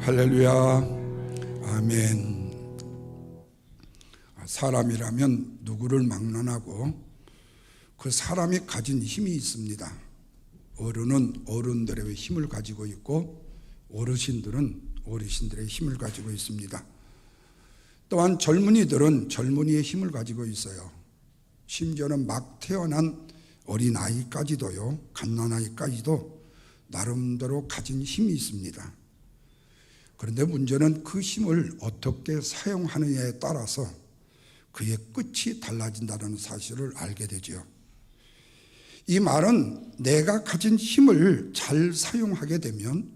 할렐루야. 아멘. 사람이라면 누구를 막론하고 그 사람이 가진 힘이 있습니다. 어른은 어른들의 힘을 가지고 있고 어르신들은 어르신들의 힘을 가지고 있습니다. 또한 젊은이들은 젊은이의 힘을 가지고 있어요. 심지어는 막 태어난 어린아이까지도요, 갓난아이까지도 나름대로 가진 힘이 있습니다. 그런데 문제는 그 힘을 어떻게 사용하느냐에 따라서 그의 끝이 달라진다는 사실을 알게 되죠. 이 말은 내가 가진 힘을 잘 사용하게 되면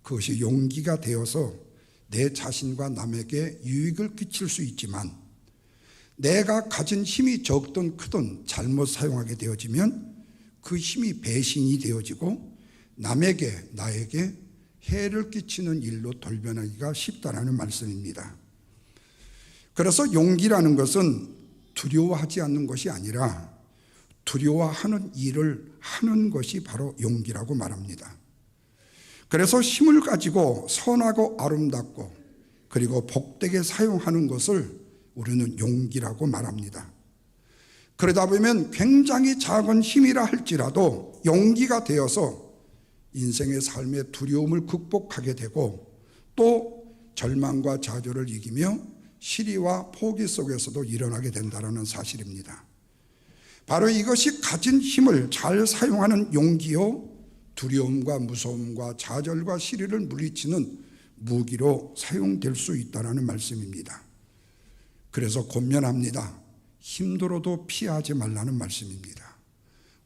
그것이 용기가 되어서 내 자신과 남에게 유익을 끼칠 수 있지만, 내가 가진 힘이 적든 크든 잘못 사용하게 되어지면 그 힘이 배신이 되어지고 남에게, 나에게 해를 끼치는 일로 돌변하기가 쉽다라는 말씀입니다. 그래서 용기라는 것은 두려워하지 않는 것이 아니라 두려워하는 일을 하는 것이 바로 용기라고 말합니다. 그래서 힘을 가지고 선하고 아름답고 그리고 복되게 사용하는 것을 우리는 용기라고 말합니다. 그러다 보면 굉장히 작은 힘이라 할지라도 용기가 되어서 인생의 삶의 두려움을 극복하게 되고 또 절망과 좌절을 이기며 시리와 포기 속에서도 일어나게 된다는 사실입니다. 바로 이것이 가진 힘을 잘 사용하는 용기요, 두려움과 무서움과 좌절과 시리를 물리치는 무기로 사용될 수 있다는 말씀입니다. 그래서 권면합니다. 힘들어도 피하지 말라는 말씀입니다.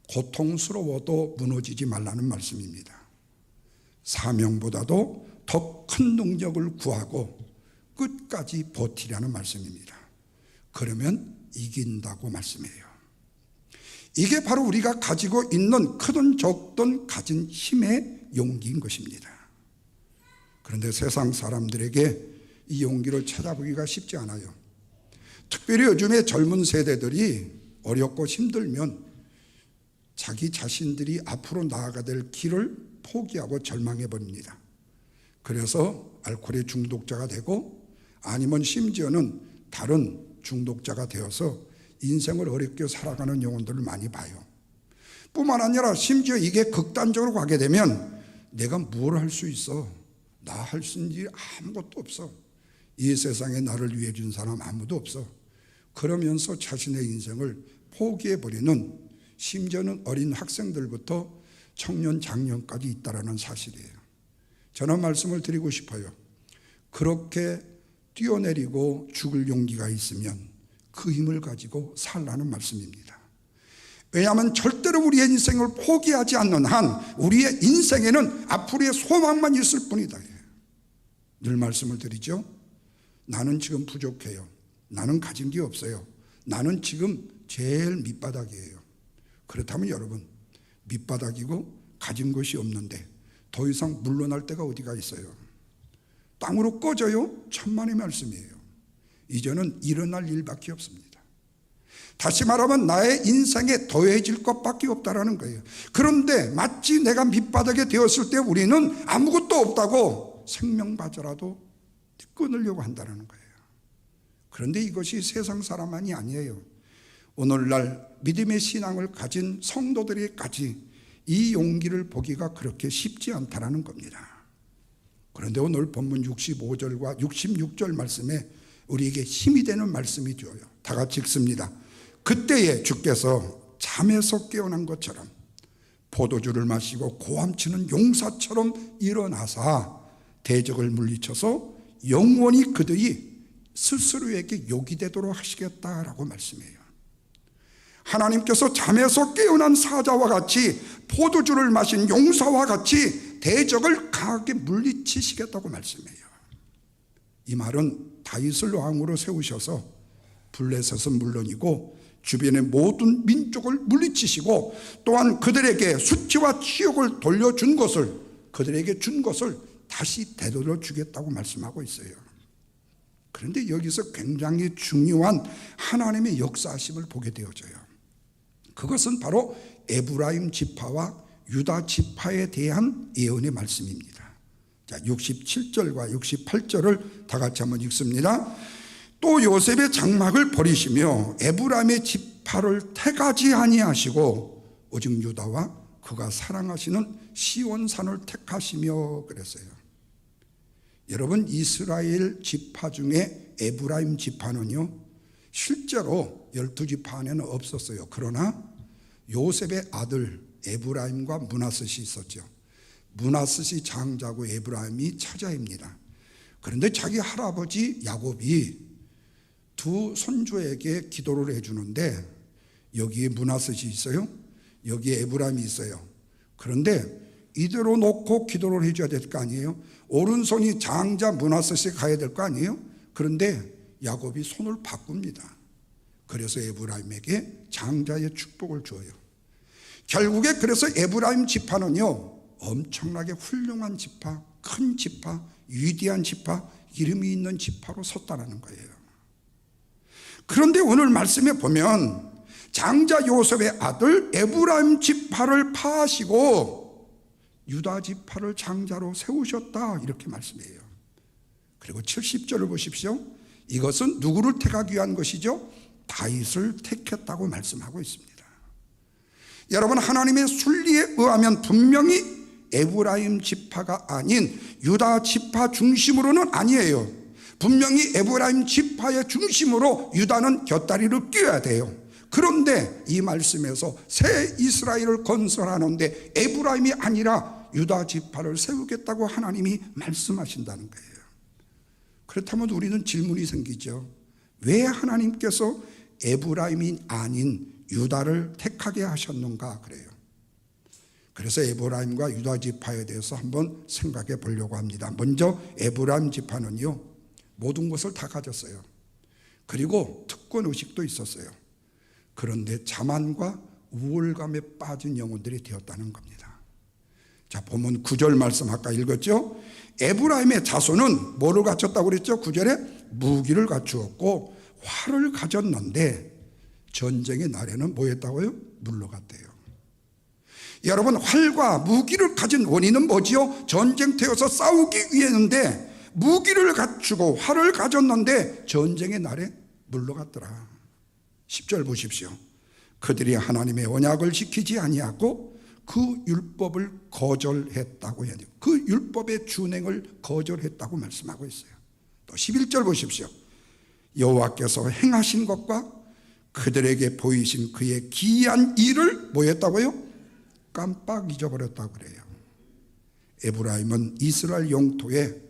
고통스러워도 무너지지 말라는 말씀입니다. 사명보다도 더 큰 능력을 구하고 끝까지 버티라는 말씀입니다. 그러면 이긴다고 말씀해요. 이게 바로 우리가 가지고 있는 크든 적든 가진 힘의 용기인 것입니다. 그런데 세상 사람들에게 이 용기를 찾아보기가 쉽지 않아요. 특별히 요즘에 젊은 세대들이 어렵고 힘들면 자기 자신들이 앞으로 나아가야 될 길을 포기하고 절망해 버립니다. 그래서 알코올의 중독자가 되고 아니면 심지어는 다른 중독자가 되어서 인생을 어렵게 살아가는 영혼들을 많이 봐요. 뿐만 아니라 심지어 이게 극단적으로 가게 되면 내가 뭘 할 수 있어? 나 할 수 있는 일 아무것도 없어. 이 세상에 나를 위해 준 사람 아무도 없어. 그러면서 자신의 인생을 포기해버리는, 심지어는 어린 학생들부터 청년 장년까지 있다는 사실이에요. 저는 말씀을 드리고 싶어요. 그렇게 뛰어내리고 죽을 용기가 있으면 그 힘을 가지고 살라는 말씀입니다. 왜냐하면 절대로 우리의 인생을 포기하지 않는 한 우리의 인생에는 앞으로의 소망만 있을 뿐이다. 늘 말씀을 드리죠. 나는 지금 부족해요. 나는 가진 게 없어요. 나는 지금 제일 밑바닥이에요. 그렇다면 여러분, 밑바닥이고 가진 것이 없는데 더 이상 물러날 데가 어디가 있어요? 땅으로 꺼져요? 천만의 말씀이에요. 이제는 일어날 일밖에 없습니다. 다시 말하면 나의 인생에 더해질 것밖에 없다라는 거예요. 그런데 마치 내가 밑바닥에 되었을 때 우리는 아무것도 없다고 생명바자라도 끊으려고 한다는 거예요. 그런데 이것이 세상 사람만이 아니에요. 오늘날 믿음의 신앙을 가진 성도들이까지 이 용기를 보기가 그렇게 쉽지 않다라는 겁니다. 그런데 오늘 본문 65절과 66절 말씀에 우리에게 힘이 되는 말씀이 줘요. 다 같이 읽습니다. 그때에 주께서 잠에서 깨어난 것처럼 포도주를 마시고 고함치는 용사처럼 일어나사 대적을 물리쳐서 영원히 그들이 스스로에게 욕이 되도록 하시겠다라고 말씀해요. 하나님께서 잠에서 깨어난 사자와 같이 포도주를 마신 용사와 같이 대적을 강하게 물리치시겠다고 말씀해요. 이 말은 다윗을 왕으로 세우셔서 블레셋은 물론이고 주변의 모든 민족을 물리치시고 또한 그들에게 수치와 치욕을 돌려준 것을, 그들에게 준 것을 다시 되돌려 주겠다고 말씀하고 있어요. 그런데 여기서 굉장히 중요한 하나님의 역사하심을 보게 되어져요. 그것은 바로 에브라임 지파와 유다 지파에 대한 예언의 말씀입니다. 자, 67절과 68절을 다 같이 한번 읽습니다. 또 요셉의 장막을 버리시며 에브라임의 지파를 택하지 아니하시고 오직 유다와 그가 사랑하시는 시온산을 택하시며 그랬어요. 여러분, 이스라엘 지파 중에 에브라임 지파는요 실제로 12지파 안에는 없었어요. 그러나 요셉의 아들 에브라임과 므낫셋이 있었죠. 므낫셋이 장자고 에브라임이 차자입니다. 그런데 자기 할아버지 야곱이 두 손주에게 기도를 해주는데 여기에 므낫셋이 있어요, 여기에 에브라임이 있어요. 그런데 이대로 놓고 기도를 해줘야 될 거 아니에요. 오른손이 장자 므낫셋이 가야 될 거 아니에요. 그런데 야곱이 손을 바꿉니다. 그래서 에브라임에게 장자의 축복을 줘요. 결국에 그래서 에브라임 지파는요 엄청나게 훌륭한 지파, 큰 지파, 위대한 지파, 이름이 있는 지파로 섰다는 거예요. 그런데 오늘 말씀에 보면 장자 요셉의 아들 에브라임 지파를 파하시고 유다 지파를 장자로 세우셨다, 이렇게 말씀해요. 그리고 70절을 보십시오. 이것은 누구를 택하기 위한 것이죠? 다윗을 택했다고 말씀하고 있습니다. 여러분, 하나님의 순리에 의하면 분명히 에브라임 지파가 아닌 유다 지파 중심으로는 아니에요. 분명히 에브라임 지파의 중심으로 유다는 곁다리를 껴야 돼요. 그런데 이 말씀에서 새 이스라엘을 건설하는데 에브라임이 아니라 유다 지파를 세우겠다고 하나님이 말씀하신다는 거예요. 그렇다면 우리는 질문이 생기죠. 왜 하나님께서 에브라임이 아닌 유다를 택하게 하셨는가 그래요. 그래서 에브라임과 유다 지파에 대해서 한번 생각해 보려고 합니다. 먼저 에브라임 지파는요 모든 것을 다 가졌어요. 그리고 특권 의식도 있었어요. 그런데 자만과 우월감에 빠진 영혼들이 되었다는 겁니다. 자, 본문 9절 말씀 아까 읽었죠. 에브라임의 자손은 뭐를 갖췄다고 그랬죠? 9절에 무기를 갖추었고 활을 가졌는데 전쟁의 날에는 뭐 했다고요? 물러갔대요. 여러분, 활과 무기를 가진 원인은 뭐지요? 전쟁터에서 싸우기 위해인데 무기를 갖추고 활을 가졌는데 전쟁의 날에 물러갔더라. 10절 보십시오. 그들이 하나님의 언약을 지키지 아니하고 그 율법을 거절했다고 해야 돼요. 그 율법의 준행을 거절했다고 말씀하고 있어요. 또 11절 보십시오. 여호와께서 행하신 것과 그들에게 보이신 그의 기이한 일을 뭐 했다고요? 깜빡 잊어버렸다고 그래요. 에브라임은 이스라엘 영토에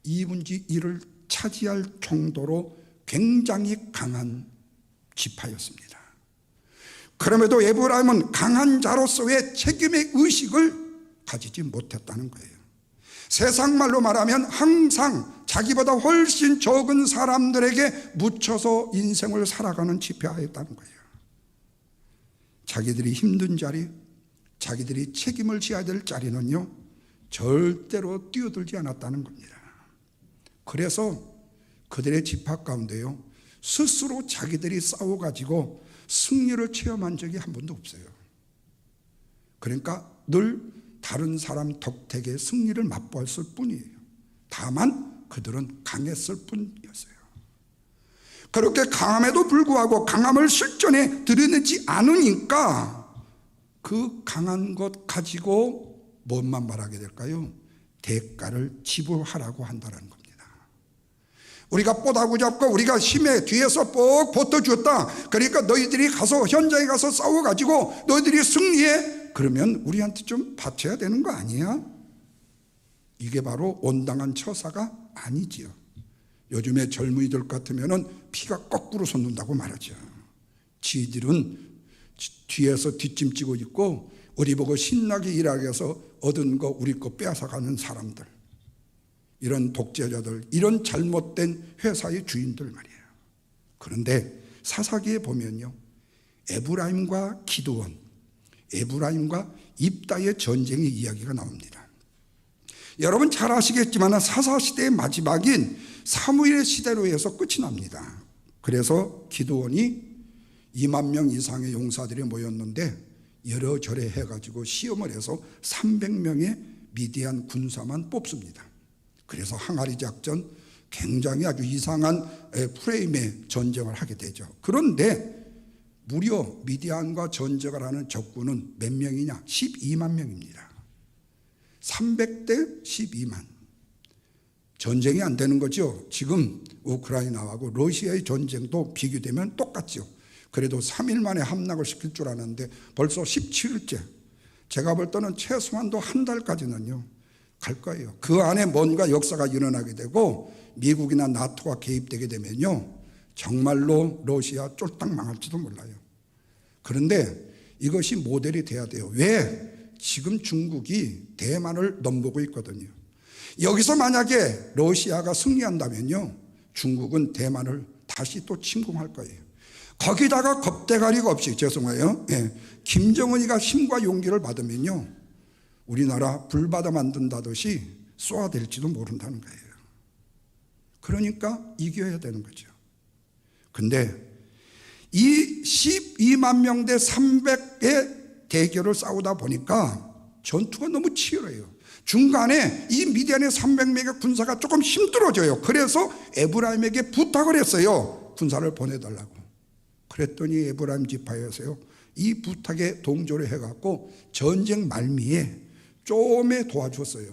2분의 1을 차지할 정도로 굉장히 강한 지파였습니다. 그럼에도 에브라임은 강한 자로서의 책임의 의식을 가지지 못했다는 거예요. 세상 말로 말하면 항상 자기보다 훨씬 적은 사람들에게 묻혀서 인생을 살아가는 지파였다는 거예요. 자기들이 힘든 자리, 자기들이 책임을 져야 될 자리는요 절대로 뛰어들지 않았다는 겁니다. 그래서 그들의 지파 가운데요 스스로 자기들이 싸워가지고 승리를 체험한 적이 한 번도 없어요. 그러니까 늘 다른 사람 덕택의 승리를 맛보았을 뿐이에요. 다만 그들은 강했을 뿐이었어요. 그렇게 강함에도 불구하고 강함을 실전에 드러내지 않으니까 그 강한 것 가지고 뭔만 말하게 될까요? 대가를 지불하라고 한다는 겁니다. 우리가 뽀다구 잡고 우리가 힘에 뒤에서 꼭 붙어줬다. 그러니까 너희들이 가서 현장에 가서 싸워가지고 너희들이 승리해. 그러면 우리한테 좀 바쳐야 되는 거 아니야? 이게 바로 온당한 처사가 아니지요. 요즘에 젊은이들 같으면 피가 거꾸로 솟는다고 말하죠. 지들은 뒤에서 뒷짐지고 있고 우리 보고 신나게 일하게 해서 얻은 거 우리 거 빼앗아가는 사람들, 이런 독재자들, 이런 잘못된 회사의 주인들 말이에요. 그런데 사사기에 보면요 에브라임과 기드온, 에브라임과 입다의 전쟁의 이야기가 나옵니다. 여러분 잘 아시겠지만 사사시대의 마지막인 사무엘의 시대로 해서 끝이 납니다. 그래서 기드온이 2만 명 이상의 용사들이 모였는데 여러 절에 해가지고 시험을 해서 300명의 미디안 군사만 뽑습니다. 그래서 항아리 작전, 굉장히 아주 이상한 프레임의 전쟁을 하게 되죠. 그런데 무려 미디안과 전쟁을 하는 적군은 몇 명이냐? 12만 명입니다. 300대 12만. 전쟁이 안 되는 거죠. 지금 우크라이나하고 러시아의 전쟁도 비교되면 똑같죠. 그래도 3일 만에 함락을 시킬 줄 아는데 벌써 17일째. 제가 볼 때는 최소한도 한 달까지는요 갈 거예요. 그 안에 뭔가 역사가 일어나게 되고 미국이나 나토가 개입되게 되면요 정말로 러시아 쫄딱 망할지도 몰라요. 그런데 이것이 모델이 돼야 돼요. 왜? 지금 중국이 대만을 넘보고 있거든요. 여기서 만약에 러시아가 승리한다면요 중국은 대만을 다시 또 침공할 거예요. 거기다가 겁대가리가 없이, 죄송해요, 김정은이가 힘과 용기를 받으면요 우리나라 불바다 만든다듯이 쏘아댈지도 모른다는 거예요. 그러니까 이겨야 되는 거죠. 근데 이 12만 명 대 300의 대결을 싸우다 보니까 전투가 너무 치열해요. 중간에 이 미디안의 300명의 군사가 조금 힘들어져요. 그래서 에브라임에게 부탁을 했어요. 군사를 보내달라고. 그랬더니 에브라임 지파에서요 이 부탁에 동조를 해갖고 전쟁 말미에 조금에 도와줬어요.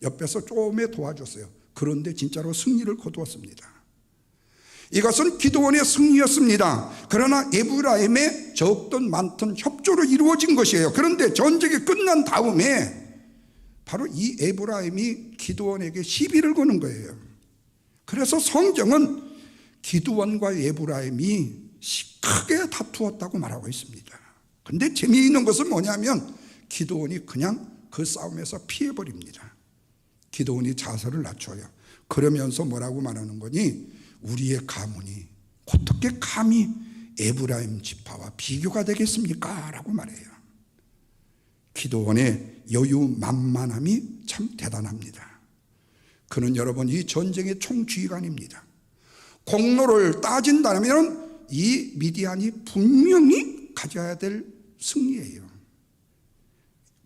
옆에서 조금에 도와줬어요. 그런데 진짜로 승리를 거두었습니다. 이것은 기드온의 승리였습니다. 그러나 에브라임의 적든 많든 협조로 이루어진 것이에요. 그런데 전쟁이 끝난 다음에 바로 이 에브라임이 기드온에게 시비를 거는 거예요. 그래서 성경은 기드온과 에브라임이 크게 다투었다고 말하고 있습니다. 그런데 재미있는 것은 뭐냐면 기드온이 그냥 그 싸움에서 피해버립니다. 기드온이 자세를 낮춰요. 그러면서 뭐라고 말하는 거니? 우리의 가문이 어떻게 감히 에브라임 지파와 비교가 되겠습니까? 라고 말해요. 기드온의 여유만만함이 참 대단합니다. 그는 여러분 이 전쟁의 총지휘관입니다. 공로를 따진다면 이 미디안이 분명히 가져야 될 승리예요.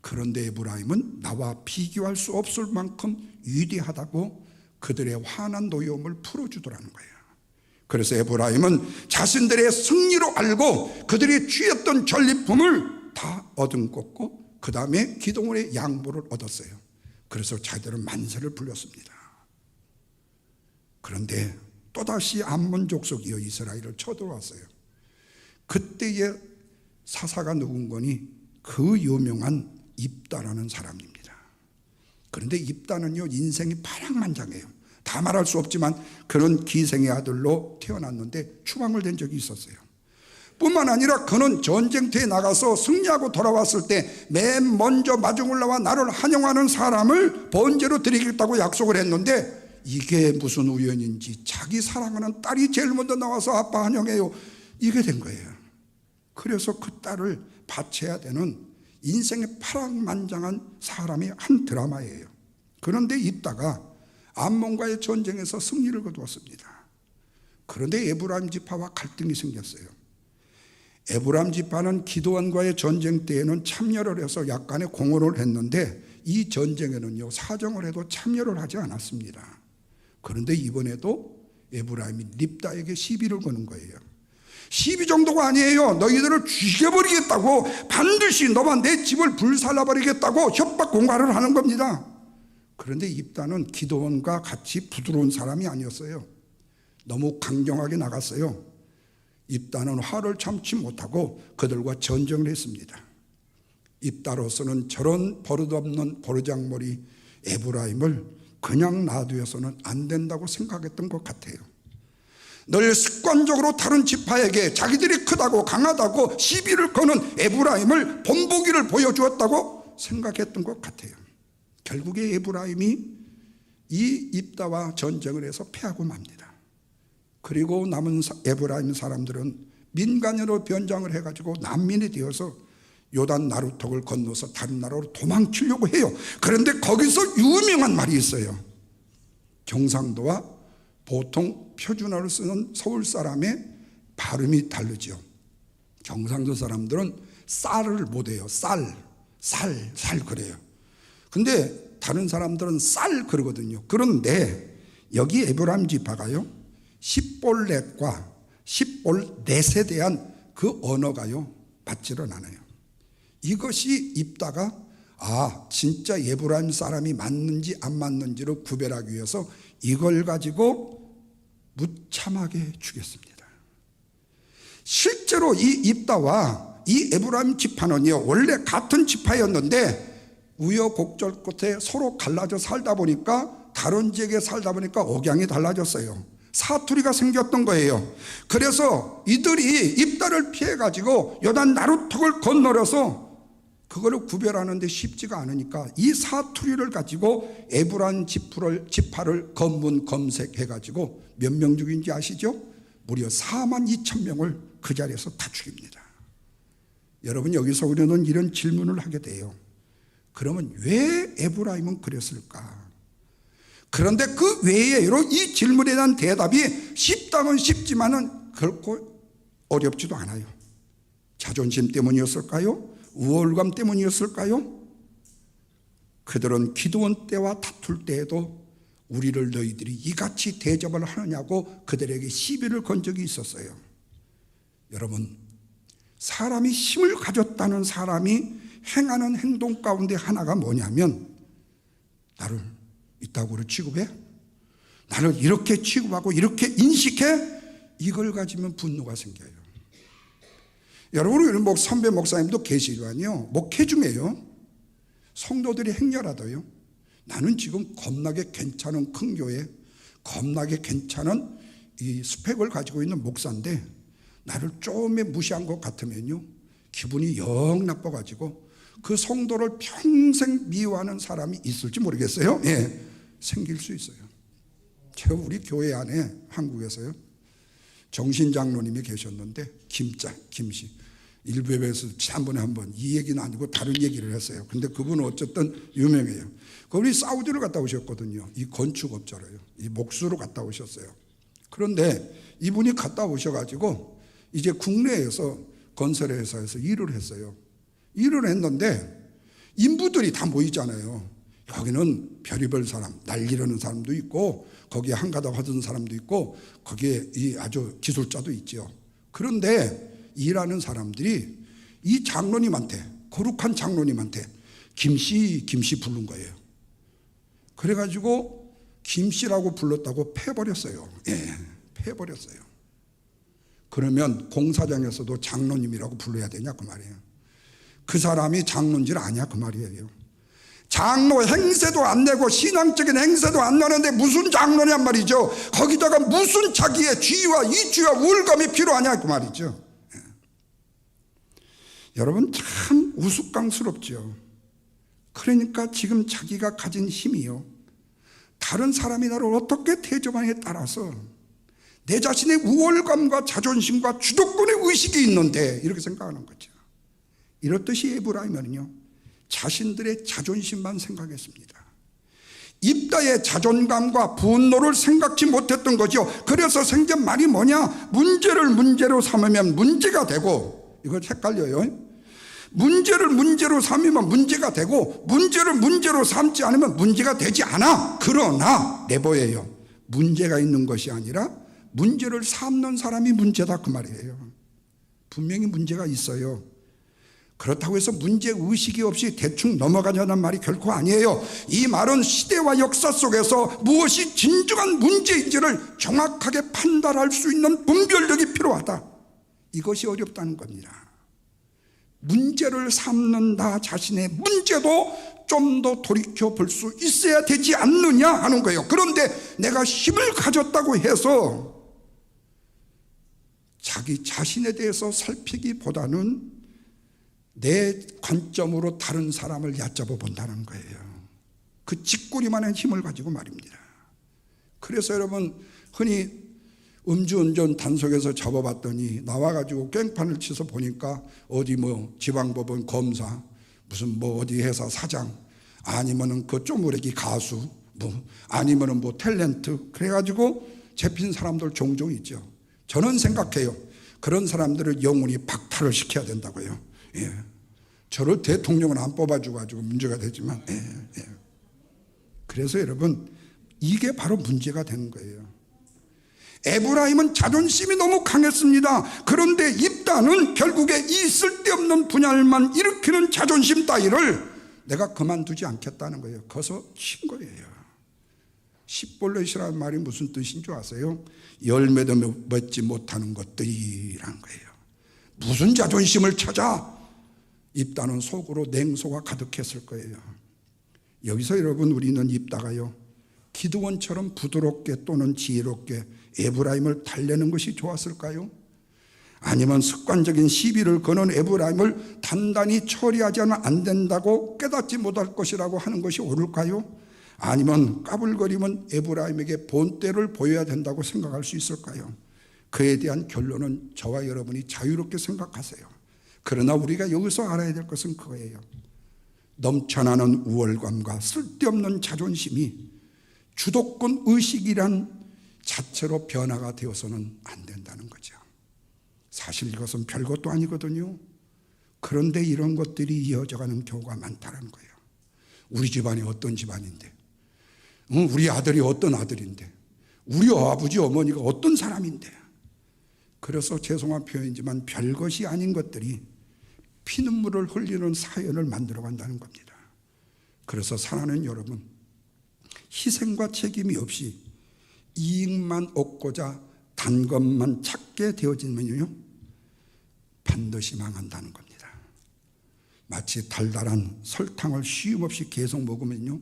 그런데 에브라임은 나와 비교할 수 없을 만큼 위대하다고 그들의 화난 노여움을 풀어주더라는 거예요. 그래서 에브라임은 자신들의 승리로 알고 그들이 취했던 전리품을 다 얻은것고 그 다음에 기드온의 양보를 얻었어요. 그래서 자기들은 만세를 불렸습니다. 그런데 또다시 암몬 족속이여 이스라엘을 쳐들어왔어요. 그때의 사사가 누군 거니? 그 유명한 입다라는 사람입니다. 그런데 입다는요 인생이 파랑만장해요. 다 말할 수 없지만 그는 기생의 아들로 태어났는데 추방을 된 적이 있었어요. 뿐만 아니라 그는 전쟁터에 나가서 승리하고 돌아왔을 때 맨 먼저 마중을 나와 나를 환영하는 사람을 번제로 드리겠다고 약속을 했는데 이게 무슨 우연인지 자기 사랑하는 딸이 제일 먼저 나와서 아빠 환영해요 이게 된 거예요. 그래서 그 딸을 바쳐야 되는 인생의 파랑만장한 사람의 한 드라마예요. 그런데 입다가 암몬과의 전쟁에서 승리를 거두었습니다. 그런데 에브라임 지파와 갈등이 생겼어요. 에브라임 지파는 기드온과의 전쟁 때에는 참여를 해서 약간의 공헌을 했는데 이 전쟁에는요 사정을 해도 참여를 하지 않았습니다. 그런데 이번에도 에브라임이 립다에게 시비를 거는 거예요. 시비 정도가 아니에요. 너희들을 죽여버리겠다고, 반드시 너만 내 집을 불살라버리겠다고 협박 공갈을 하는 겁니다. 그런데 입다는 기드온과 같이 부드러운 사람이 아니었어요. 너무 강경하게 나갔어요. 입다는 화를 참지 못하고 그들과 전쟁을 했습니다. 입다로서는 저런 버릇없는 버르장머리 에브라임을 그냥 놔두어서는 안 된다고 생각했던 것 같아요. 늘 습관적으로 다른 지파에게 자기들이 크다고 강하다고 시비를 거는 에브라임을 본보기를 보여주었다고 생각했던 것 같아요. 결국에 에브라임이 이 입다와 전쟁을 해서 패하고 맙니다. 그리고 남은 에브라임 사람들은 민간인으로 변장을 해가지고 난민이 되어서 요단 나루턱을 건너서 다른 나라로 도망치려고 해요. 그런데 거기서 유명한 말이 있어요. 경상도와 보통 표준어를 쓰는 서울 사람의 발음이 다르죠. 경상도 사람들은 쌀을 못해요. 쌀 그래요. 근데 다른 사람들은 쌀 그러거든요. 그런데 여기 에브라임 지파가요, 십볼넷과 십볼넷에 대한 그 언어가요 맞지를 않아요. 이것이 입다가 진짜 에브라임 사람이 맞는지 안 맞는지를 구별하기 위해서 이걸 가지고 무참하게 죽였습니다. 실제로 이 입다와 이 에브라임 지파는요 원래 같은 지파였는데 우여곡절 끝에 서로 갈라져 살다 보니까, 다른 지역에 살다 보니까 억양이 달라졌어요. 사투리가 생겼던 거예요. 그래서 이들이 입다를 피해 가지고 요단 나루턱을 건너려서 그거를 구별하는데 쉽지가 않으니까 이 사투리를 가지고 에브라임 지파를 검문 검색해 가지고 몇 명 죽인지 아시죠? 무려 42,000명을 그 자리에서 다 죽입니다. 여러분, 여기서 우리는 이런 질문을 하게 돼요. 그러면 왜 에브라임은 그랬을까? 그런데 그 외에로 이 질문에 대한 대답이 쉽다면 쉽지만은 결코 어렵지도 않아요. 자존심 때문이었을까요? 우월감 때문이었을까요? 그들은 기드온 때와 다툴 때에도 우리를 너희들이 이같이 대접을 하느냐고 그들에게 시비를 건 적이 있었어요. 여러분, 사람이 힘을 가졌다는 사람이 행하는 행동 가운데 하나가 뭐냐면, 나를 이따구로 취급해? 나를 이렇게 취급하고 이렇게 인식해? 이걸 가지면 분노가 생겨요. 여러분, 우리 선배 목사님도 계시지만요, 목회 중에요 성도들이 행렬하더요, 나는 지금 겁나게 괜찮은 큰 교회, 겁나게 괜찮은 이 스펙을 가지고 있는 목사인데 나를 조금 무시한 것 같으면요 기분이 영 나빠가지고 그 성도를 평생 미워하는 사람이 있을지 모르겠어요. 생길 수 있어요. 제가 우리 교회 안에 한국에서요 정신장로님이 계셨는데, 김씨 일베에서 지난번에 한번 이 얘기는 아니고 다른 얘기를 했어요. 근데 그분은 어쨌든 유명해요. 그분이 사우디를 갔다 오셨거든요. 이 건축업자로요. 이 목수로 갔다 오셨어요. 그런데 이분이 갔다 오셔가지고 이제 국내에서 건설회사에서 일을 했어요. 일을 했는데 인부들이 다 모이잖아요. 여기는 별의별 사람, 날리려는 사람도 있고 거기에 한가닥 하던 사람도 있고 거기에 이 아주 기술자도 있죠. 그런데 일하는 사람들이 이 장로님한테, 거룩한 장로님한테 김씨 부른 거예요. 그래가지고 김씨라고 불렀다고 패버렸어요. 패버렸어요. 그러면 공사장에서도 장로님이라고 불러야 되냐 그 말이에요. 그 사람이 장로인지를 아냐 그 말이에요. 장로 행세도 안 내고 신앙적인 행세도 안 나는데 무슨 장로냔 말이죠. 거기다가 무슨 자기의 지위와 이주와 우월감이 필요하냐 그 말이죠. 여러분, 참 우스꽝스럽죠. 그러니까 지금 자기가 가진 힘이요, 다른 사람이 나를 어떻게 대접하느냐에 따라서 내 자신의 우월감과 자존심과 주도권의 의식이 있는데 이렇게 생각하는 거죠. 이렇듯이 에브라임은요 자신들의 자존심만 생각했습니다. 입다의 자존감과 분노를 생각지 못했던 거죠. 그래서 생긴 말이 뭐냐, 문제를 문제로 삼으면 문제가 되고, 이거 헷갈려요. 문제를 문제로 삼으면 문제가 되고 문제를 문제로 삼지 않으면 문제가 되지 않아. 그러나 내보예요, 문제가 있는 것이 아니라 문제를 삼는 사람이 문제다 그 말이에요. 분명히 문제가 있어요. 그렇다고 해서 문제의식이 없이 대충 넘어가자는 말이 결코 아니에요. 이 말은 시대와 역사 속에서 무엇이 진정한 문제인지를 정확하게 판단할 수 있는 분별력이 필요하다, 이것이 어렵다는 겁니다. 문제를 삼는 나 자신의 문제도 좀 더 돌이켜 볼 수 있어야 되지 않느냐 하는 거예요. 그런데 내가 힘을 가졌다고 해서 자기 자신에 대해서 살피기보다는 내 관점으로 다른 사람을 얕잡아 본다는 거예요. 그 짓거리만한 힘을 가지고 말입니다. 그래서 여러분, 흔히 음주운전 단속에서 잡아봤더니 나와가지고 깽판을 치서 보니까 어디 지방법원 검사, 무슨 어디 회사 사장, 아니면은 그 쪼무레기 가수, 아니면은 탤런트, 그래가지고 잡힌 사람들 종종 있죠. 저는 생각해요, 그런 사람들을 영원히 박탈을 시켜야 된다고요. 저를 대통령은 안 뽑아줘가지고 문제가 되지만, 그래서 여러분, 이게 바로 문제가 되는 거예요. 에브라임은 자존심이 너무 강했습니다. 그런데 입다는 결국에 이 쓸데없는 분열만 일으키는 자존심 따위를 내가 그만두지 않겠다는 거예요. 거기서 친 거예요. 십볼렛이라는 말이 무슨 뜻인 줄 아세요? 열매도 맺지 못하는 것들이란 거예요. 무슨 자존심을 찾아? 입다는 속으로 냉소가 가득했을 거예요. 여기서 여러분, 우리는 입다가요, 기드온처럼 부드럽게 또는 지혜롭게 에브라임을 달래는 것이 좋았을까요? 아니면 습관적인 시비를 거는 에브라임을 단단히 처리하지 않으면 안 된다고 깨닫지 못할 것이라고 하는 것이 옳을까요? 아니면 까불거리면 에브라임에게 본때를 보여야 된다고 생각할 수 있을까요? 그에 대한 결론은 저와 여러분이 자유롭게 생각하세요. 그러나 우리가 여기서 알아야 될 것은 그거예요. 넘쳐나는 우월감과 쓸데없는 자존심이 주도권 의식이란 자체로 변화가 되어서는 안 된다는 거죠. 사실 이것은 별것도 아니거든요. 그런데 이런 것들이 이어져가는 경우가 많다는 거예요. 우리 집안이 어떤 집안인데, 우리 아들이 어떤 아들인데, 우리 아버지 어머니가 어떤 사람인데. 그래서 죄송한 표현이지만 별것이 아닌 것들이 피눈물을 흘리는 사연을 만들어 간다는 겁니다. 그래서 사랑하는 여러분, 희생과 책임이 없이 이익만 얻고자 단 것만 찾게 되어지면요, 반드시 망한다는 겁니다. 마치 달달한 설탕을 쉼없이 계속 먹으면요,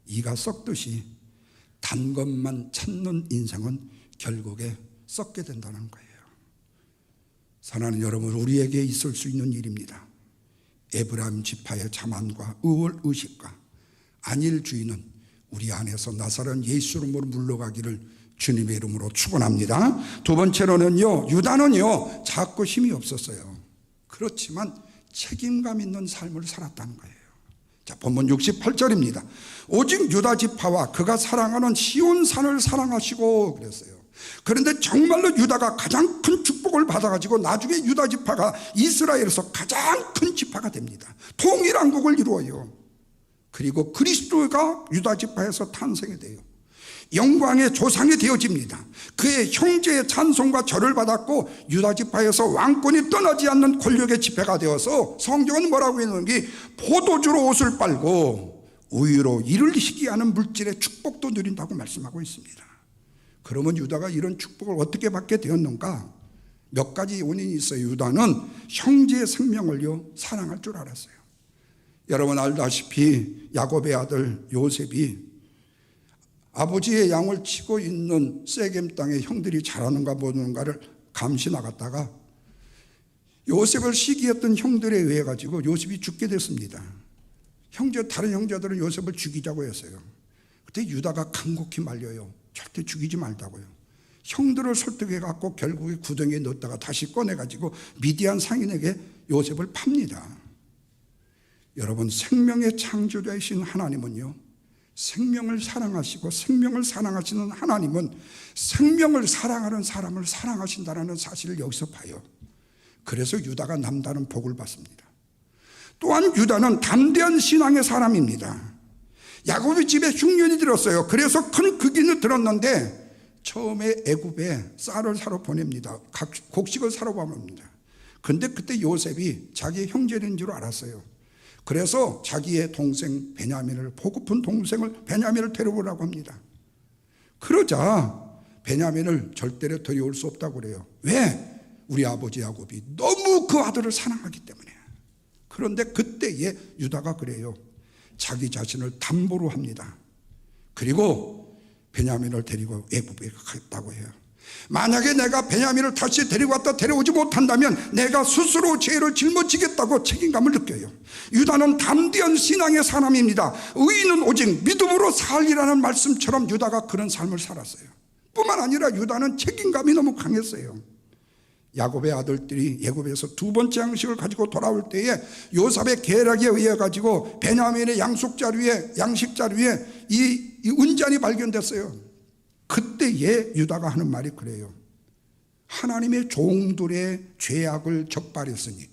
이가 썩듯이 단 것만 찾는 인생은 결국에 썩게 된다는 거예요. 사랑하는 여러분, 우리에게 있을 수 있는 일입니다. 에브라임 지파의 자만과 의월의식과 안일주의는 우리 안에서 나사렛 예수 이름으로 물러가기를 주님의 이름으로 축원합니다. 두 번째로는요, 유다는요 자꾸 힘이 없었어요. 그렇지만 책임감 있는 삶을 살았다는 거예요. 자, 본문 68절입니다. 오직 유다 지파와 그가 사랑하는 시온산을 사랑하시고 그랬어요. 그런데 정말로 유다가 가장 큰 축복을 받아가지고 나중에 유다 지파가 이스라엘에서 가장 큰 지파가 됩니다. 통일왕국을 이루어요. 그리고 그리스도가 유다 지파에서 탄생이 돼요. 영광의 조상이 되어집니다. 그의 형제의 찬송과 절을 받았고 유다 지파에서 왕권이 떠나지 않는 권력의 지배가 되어서 성경은 뭐라고 했는지, 포도주로 옷을 빨고 우유로 이를 희귀하는 물질의 축복도 누린다고 말씀하고 있습니다. 그러면 유다가 이런 축복을 어떻게 받게 되었는가? 몇 가지 원인이 있어요. 유다는 형제의 생명을요 사랑할 줄 알았어요. 여러분 알다시피 야곱의 아들 요셉이 아버지의 양을 치고 있는 세겜 땅에 형들이 잘하는가 보는가를 감시 나갔다가 요셉을 시기했던 형들에 의해 가지고 요셉이 죽게 됐습니다. 다른 형제들은 요셉을 죽이자고 했어요. 그때 유다가 간곡히 말려요. 절대 죽이지 말자고요. 형들을 설득해 갖고 결국에 구덩이에 넣었다가 다시 꺼내 가지고 미디안 상인에게 요셉을 팝니다. 여러분, 생명의 창조자이신 하나님은요, 생명을 사랑하시고 생명을 사랑하시는 하나님은 생명을 사랑하는 사람을 사랑하신다는 사실을 여기서 봐요. 그래서 유다가 남다른 복을 받습니다. 또한 유다는 담대한 신앙의 사람입니다. 야곱의 집에 흉년이 들었어요. 그래서 큰 극인을 들었는데 처음에 애굽에 쌀을 사러 보냅니다. 곡식을 사러 보냅니다. 근데 그때 요셉이 자기 형제인 줄 알았어요. 그래서 자기의 동생 베냐민을, 보고픈 동생을 베냐민을 데려오라고 합니다. 그러자 베냐민을 절대로 데려올 수 없다고 그래요. 왜? 우리 아버지 야곱이 너무 그 아들을 사랑하기 때문에. 그런데 그때에 유다가 그래요. 자기 자신을 담보로 합니다. 그리고 베냐민을 데리고 애굽에 갔다고 해요. 만약에 내가 베냐민을 다시 데리고 왔다 데려오지 못한다면 내가 스스로 죄를 짊어지겠다고 책임감을 느껴요. 유다는 담대한 신앙의 사람입니다. 의인은 오직 믿음으로 살리라는 말씀처럼 유다가 그런 삶을 살았어요. 뿐만 아니라 유다는 책임감이 너무 강했어요. 야곱의 아들들이 애굽에서 두 번째 양식을 가지고 돌아올 때에 요셉의 계략에 의해 가지고 베냐민의 양식 자루에 이 은잔이 발견됐어요. 그때에 유다가 하는 말이 그래요. 하나님의 종들의 죄악을 적발했으니,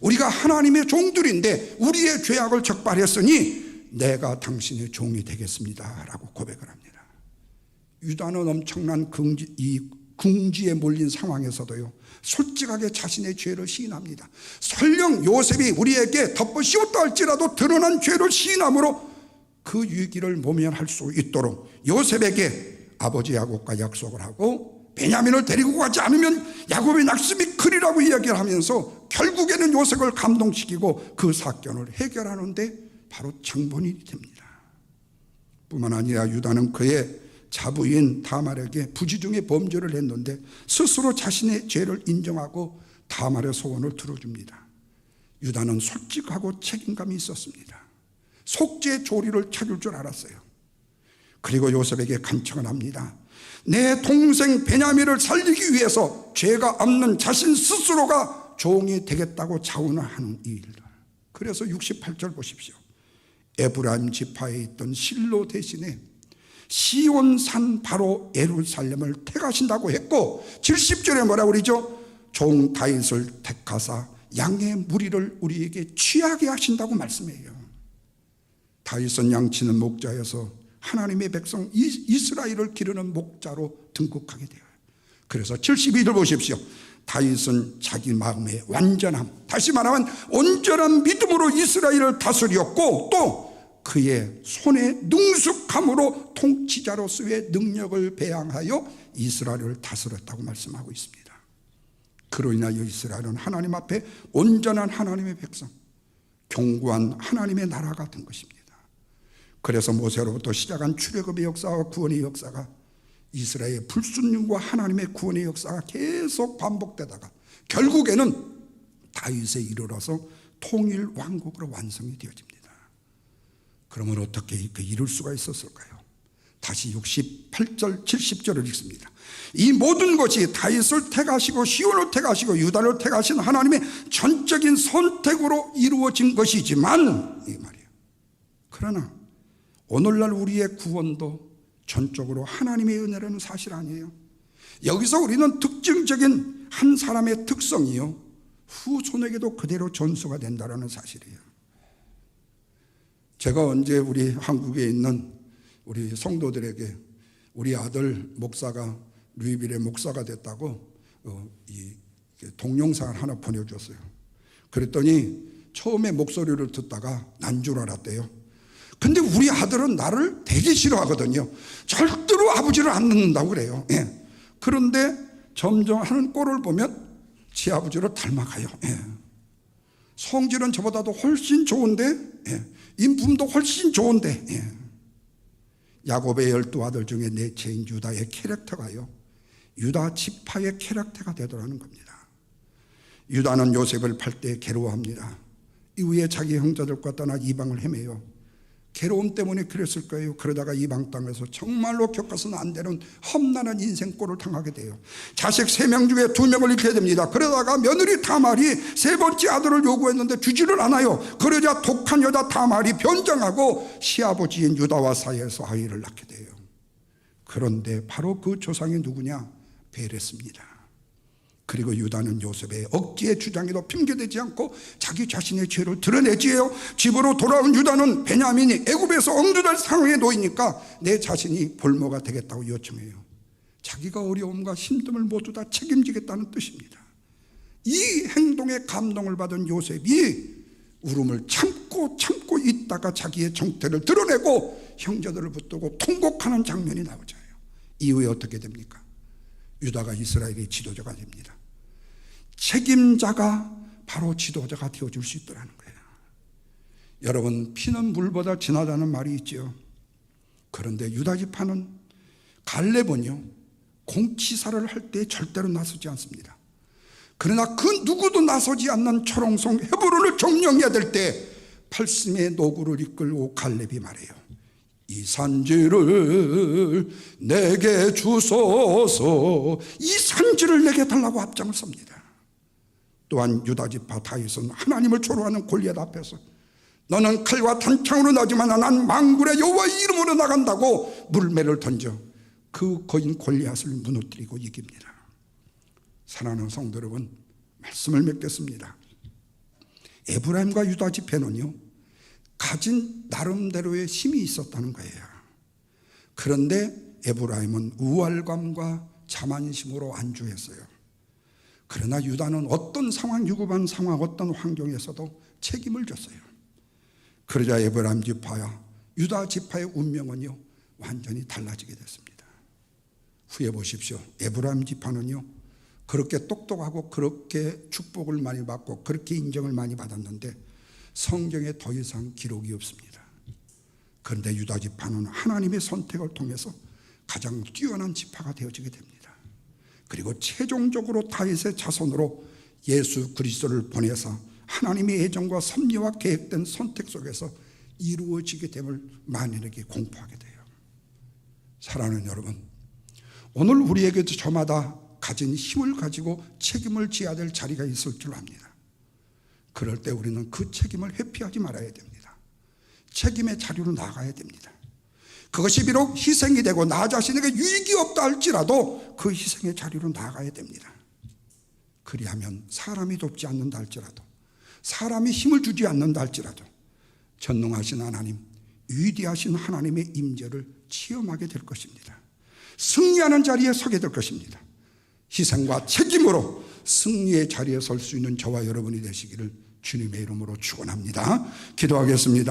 우리가 하나님의 종들인데 우리의 죄악을 적발했으니 내가 당신의 종이 되겠습니다 라고 고백을 합니다. 유다는 엄청난 궁지에 몰린 상황에서도요, 솔직하게 자신의 죄를 시인합니다. 설령 요셉이 우리에게 덮어씌웠다 할지라도 드러난 죄를 시인함으로 그 위기를 모면할 수 있도록 요셉에게 아버지 야곱과 약속을 하고, 베냐민을 데리고 가지 않으면 야곱의 낙심이 크리라고 이야기를 하면서 결국에는 요셉을 감동시키고 그 사건을 해결하는데 바로 장본인이 됩니다. 뿐만 아니라 유다는 그의 자부인 다말에게 부지중에 범죄를 했는데 스스로 자신의 죄를 인정하고 다말의 소원을 들어줍니다. 유다는 솔직하고 책임감이 있었습니다. 속죄 조리를 찾을 줄 알았어요. 그리고 요셉에게 간청을 합니다. 내 동생 베냐민을 살리기 위해서 죄가 없는 자신 스스로가 종이 되겠다고 자원을 하는 이 일들. 그래서 68절 보십시오. 에브라임 지파에 있던 실로 대신에 시온산 바로 예루살렘을 택하신다고 했고, 70절에 뭐라고 그러죠? 종 다윗을 택하사 양의 무리를 우리에게 취하게 하신다고 말씀해요. 다윗은 양치는 목자여서 하나님의 백성 이스라엘을 기르는 목자로 등극하게 돼요. 그래서 72절 보십시오. 다윗은 자기 마음의 완전함, 다시 말하면 온전한 믿음으로 이스라엘을 다스렸고, 또 그의 손의 능숙함으로 통치자로서의 능력을 배양하여 이스라엘을 다스렸다고 말씀하고 있습니다. 그로 인하여 이스라엘은 하나님 앞에 온전한 하나님의 백성, 견고한 하나님의 나라가 된 것입니다. 그래서 모세로부터 시작한 출애굽의 역사와 구원의 역사가, 이스라엘의 불순종과 하나님의 구원의 역사가 계속 반복되다가 결국에는 다윗에 이르러서 통일 왕국으로 완성이 되어집니다. 그러면 어떻게 이룰 수가 있었을까요? 다시 68절 70절을 읽습니다. 이 모든 것이 다윗을 택하시고 시온을 택하시고 유다를 택하신 하나님의 전적인 선택으로 이루어진 것이지만, 이 말이에요. 그러나 오늘날 우리의 구원도 전적으로 하나님의 은혜라는 사실 아니에요. 여기서 우리는 특징적인 한 사람의 특성이요, 후손에게도 그대로 전수가 된다는 사실이에요. 제가 언제 우리 한국에 있는 우리 성도들에게 우리 아들 목사가 루이빌의 목사가 됐다고 이 동영상을 하나 보내줬어요. 그랬더니 처음에 목소리를 듣다가 난 줄 알았대요. 근데 우리 아들은 나를 되게 싫어하거든요. 절대로 아버지를 안 듣는다고 그래요. 예. 그런데 점점 하는 꼴을 보면 지 아버지를 닮아가요. 예. 성질은 저보다도 훨씬 좋은데, 예. 인품도 훨씬 좋은데, 예. 야곱의 12아들 중에 넷째인 유다의 캐릭터가요, 유다 지파의 캐릭터가 되더라는 겁니다. 유다는 요셉을 팔 때 괴로워합니다. 이후에 자기 형제들과 떠나 이방을 헤매요. 괴로움 때문에 그랬을 거예요. 그러다가 이방 땅에서 정말로 겪어서는 안 되는 험난한 인생꼴을 당하게 돼요. 자식 3명 중에 2명을 잃게 됩니다. 그러다가 며느리 다말이 3번째 아들을 요구했는데 주지를 않아요. 그러자 독한 여자 다말이 변장하고 시아버지인 유다와 사이에서 아이를 낳게 돼요. 그런데 바로 그 조상이 누구냐? 베레스입니다. 그리고 유다는 요셉의 억지의 주장에도 핑계대지 않고 자기 자신의 죄를 드러내지요. 집으로 돌아온 유다는 베냐민이 애굽에서 억눌릴 상황에 놓이니까 내 자신이 볼모가 되겠다고 요청해요. 자기가 어려움과 힘듦을 모두 다 책임지겠다는 뜻입니다. 이 행동에 감동을 받은 요셉이 울음을 참고 있다가 자기의 정태를 드러내고 형제들을 붙들고 통곡하는 장면이 나오죠. 이후에 어떻게 됩니까? 유다가 이스라엘의 지도자가 됩니다. 책임자가 바로 지도자가 되어줄 수 있더라는 거예요. 여러분, 피는 물보다 진하다는 말이 있죠. 그런데 유다 지파는, 갈렙은요, 공치사를 할 때 절대로 나서지 않습니다. 그러나 그 누구도 나서지 않는 초롱성 헤브론을 점령해야 될 때 팔심의 노구를 이끌고 갈렙이 말해요. 이 산지를 내게 주소서, 이 산지를 내게 달라고 앞장을 섭니다. 또한 유다지파 다윗은 하나님을 조롱하는 골리앗 앞에서 너는 칼과 단창으로 나지만 난 만군의 여호와의 이름으로 나간다고 물매를 던져 그 거인 골리앗을 무너뜨리고 이깁니다. 사랑하는 성도 여러분, 말씀을 맺겠습니다. 에브라임과 유다 지파는요, 가진 나름대로의 힘이 있었다는 거예요. 그런데 에브라임은 우월감과 자만심으로 안주했어요. 그러나 유다는 어떤 상황, 유급한 상황, 어떤 환경에서도 책임을 졌어요. 그러자 에브라임 지파와 유다 지파의 운명은요 완전히 달라지게 됐습니다. 후에 보십시오. 에브라임 지파는요 그렇게 똑똑하고 그렇게 축복을 많이 받고 그렇게 인정을 많이 받았는데 성경에 더 이상 기록이 없습니다. 그런데 유다 지파는 하나님의 선택을 통해서 가장 뛰어난 지파가 되어지게 됩니다. 그리고 최종적으로 다윗의 자손으로 예수 그리스도를 보내서 하나님의 애정과 섭리와 계획된 선택 속에서 이루어지게 됨을 만인에게 공포하게 돼요. 사랑하는 여러분, 오늘 우리에게도 저마다 가진 힘을 가지고 책임을 져야 될 자리가 있을 줄 압니다. 그럴 때 우리는 그 책임을 회피하지 말아야 됩니다. 책임의 자리로 나가야 됩니다. 그것이 비록 희생이 되고 나 자신에게 유익이 없다 할지라도 그 희생의 자리로 나가야 됩니다. 그리하면 사람이 돕지 않는다 할지라도, 사람이 힘을 주지 않는다 할지라도 전능하신 하나님, 위대하신 하나님의 임재를 체험하게 될 것입니다. 승리하는 자리에 서게 될 것입니다. 희생과 책임으로 승리의 자리에 설 수 있는 저와 여러분이 되시기를 주님의 이름으로 축원합니다. 기도하겠습니다.